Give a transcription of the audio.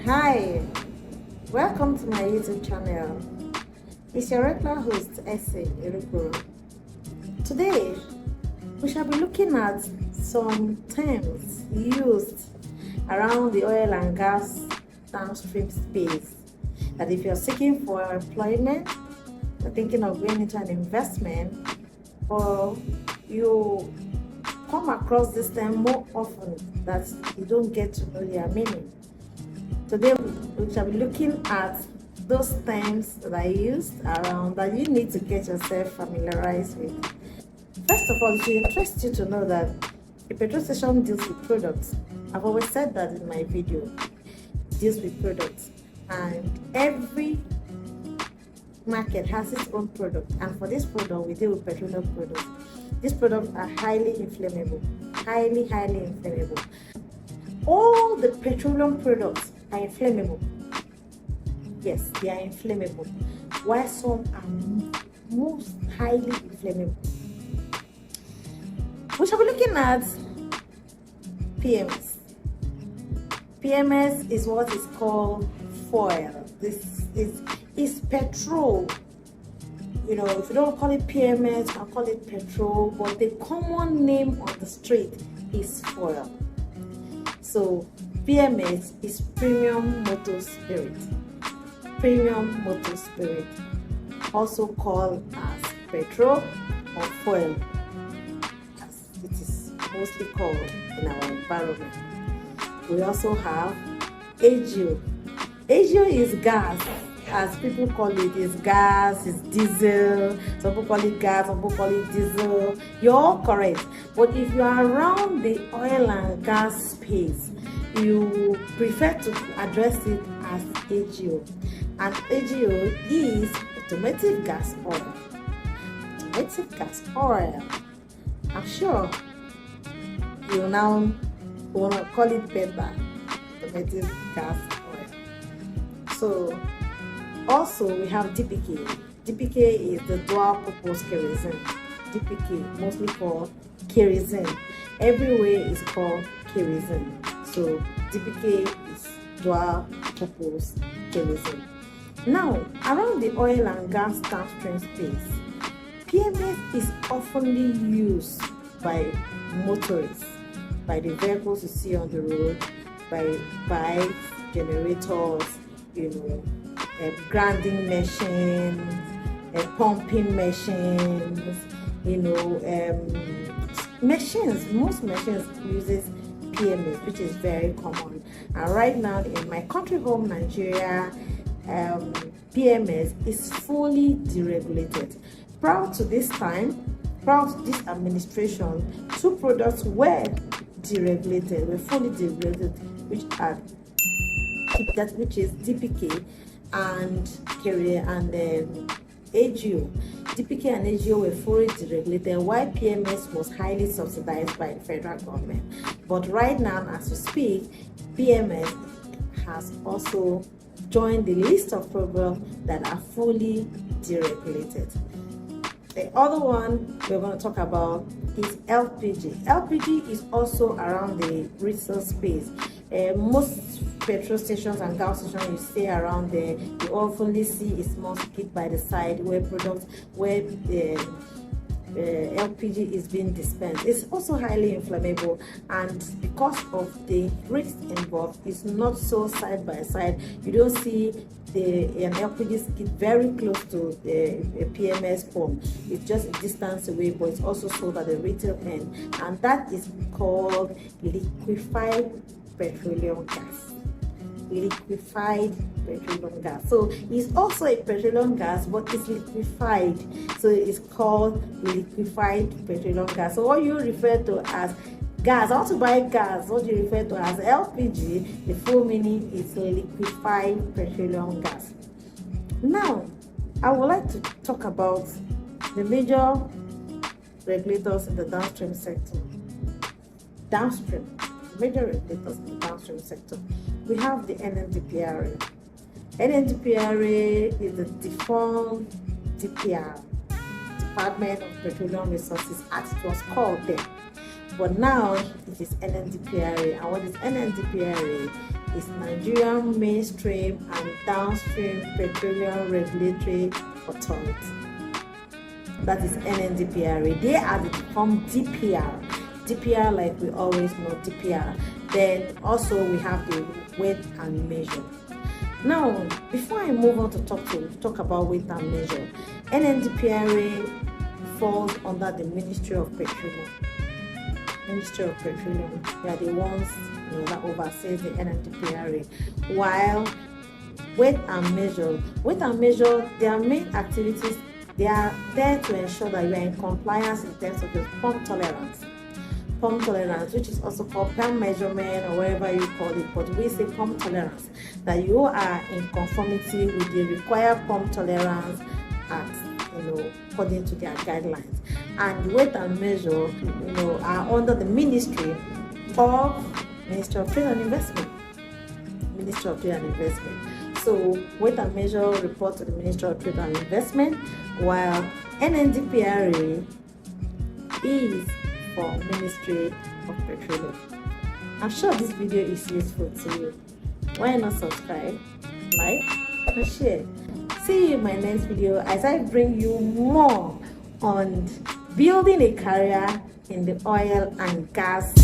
Hi, welcome to my YouTube channel. It's your regular host, Ese Erokoro. Today, we shall be looking at some terms used around the oil and gas downstream space. That if you're seeking for employment, you're thinking of going into an investment, or you come across this term more often that you don't get to know their meaning. Today we shall be looking at those terms that are used around that you need to get yourself familiarized with. First of all, it should interest you to know that a petrol station deals with products. I've always said that in my video. It deals with products, and every market has its own product, and for this product we deal with petroleum products. These products are highly inflammable, highly inflammable. All the petroleum products are inflammable. Yes, they are inflammable, while some are most highly inflammable. We shall be looking at PMS. PMS is what is called foil. This is petrol. You know, if you don't call it PMS, you can call it petrol, but the common name on the street is foil. So PMS is premium motor spirit. Premium motor spirit, also called as petrol or foil, as it is mostly called in our environment. We also have AGO. AGO is gas, as people call it. It's gas, it's diesel. Some people call it gas, some people call it diesel. You're all correct. But if you are around the oil and gas space, you prefer to address it as AGO. And AGO is automotive gas oil. Automotive gas oil. I'm sure you now want to call it better. Automotive gas oil. So also we have DPK. DPK is the dual purpose kerosene. DPK, mostly called kerosene. Everywhere is called kerosene. So DPK is dual purpose kerosene. Now, around the oil and gas downstream space, PMS is often used by motorists, by the vehicles you see on the road, by bikes, generators, grinding machines, pumping machines, machines. Most machines uses PMS, which is very common. And right now in my country home, Nigeria, PMS is fully deregulated. Prior to this administration, two products were deregulated, were fully deregulated, which is DPK and AGO. DPK and AGO were fully deregulated, while PMS was highly subsidized by the federal government. But right now, as we speak, PMS has also joined the list of products that are fully deregulated. The other one we're going to talk about is LPG. LPG is also around the retail space. Most petrol stations and gas stations you see around there, you often see a small skid by the side where LPG is being dispensed. It's also highly inflammable, and because of the risks involved, it's not so side by side. You don't see an LPG skid very close to a PMS pump. It's just a distance away, but it's also sold at the retail end, and that is called liquefied petroleum gas. Liquefied petroleum gas. So it's also a petroleum gas, but it's liquefied. So it's called liquefied petroleum gas. So what you refer to as gas, I want to buy gas, what you refer to as LPG, the full meaning is liquefied petroleum gas. Now, I would like to talk about the major regulators in the downstream sector. Major regulators in the downstream sector. We have the NMDPRA. NMDPRA is the defunct DPR, Department of Petroleum Resources, as it was called then. but now it is NNDPRA. And what is NNDPRA? It's Nigerian Mainstream and Downstream Petroleum Regulatory Authority. That is NNDPRA. They are the form DPR. DPR, like we always know, DPR. Then also we have the weight and measure. Now, before I move on to talk about weight and measure, NNDPRA falls under the Ministry of Petroleum. Ministry of Petroleum. They are the ones that oversees the NNDPRA. While weight and measure, their main activities, they are there to ensure that you are in compliance in terms of your pump tolerance, which is also called pump measurement or whatever you call it, but we say pump tolerance, that you are in conformity with the required pump tolerance at, according to their guidelines. And weight and measure, are under the Ministry of Trade and Investment. Ministry of Trade and Investment. So weight and measure report to the Ministry of Trade and Investment, while NNDPRA is for Ministry of Petroleum. I'm sure this video is useful to you. Why not subscribe, like, and share? See you in my next video as I bring you more on building a career in the oil and gas